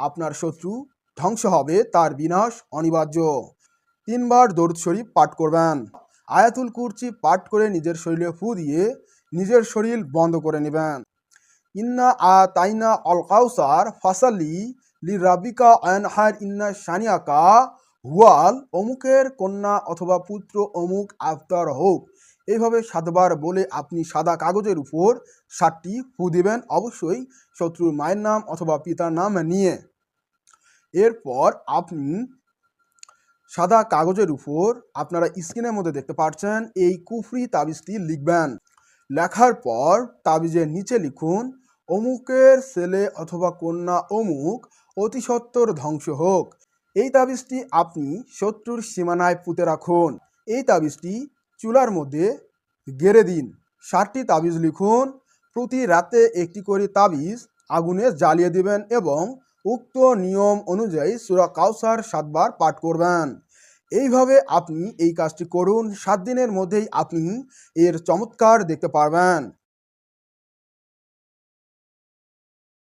আপনার শত্রু ধ্বংস হবে, তার বিনাশ অনিবার্য। 3 বার দরুদ শরীফ পাঠ করবেন। আয়াতুল কুরসি পাঠ করে নিজের শরীরে ফু দিয়ে নিজের শরীর বন্ধ করে নেবেন। ইন্না আতাইনা আল কাউসার ফাসালি লিরাব্বিকা ওয়ানহার ইন্না শানিয়াকা হুয়াল অমুকের কন্যা অথবা পুত্র অমুক আফতার হোক। এইভাবে 7 বার বলে আপনি সাদা কাগজের উপর 7টি ফু দিবেন, অবশ্যই শত্রুর মায়ের নাম অথবা পিতার নাম নিয়ে। এরপর আপনি সাদা কাগজের উপর আপনারা স্ক্রিনের মধ্যে দেখতে পাচ্ছেন এই কুফরি তাবিজটি লিখবেন। লেখার পর তাবিজের নিচে লিখুন, অমুকের ছেলে অথবা কন্যা অমুক অতি সত্বর ধ্বংস হোক। এই তাবিজটি আপনি শত্রুর সীমানায় পুঁতে রাখুন। এই তাবিজটি চুলার মধ্যে গেড়ে দিন। 7টি তাবিজ লিখুন। প্রতি রাতে একটি করে তাবিজ আগুনে জ্বালিয়ে দিবেন এবং উক্ত নিয়ম অনুযায়ী সূরা কাউসার 7 বার পাঠ করবেন। এইভাবে আপনি এই কাজটি করুন। 7 দিনের মধ্যেই আপনি এর চমৎকার দেখতে পারবেন।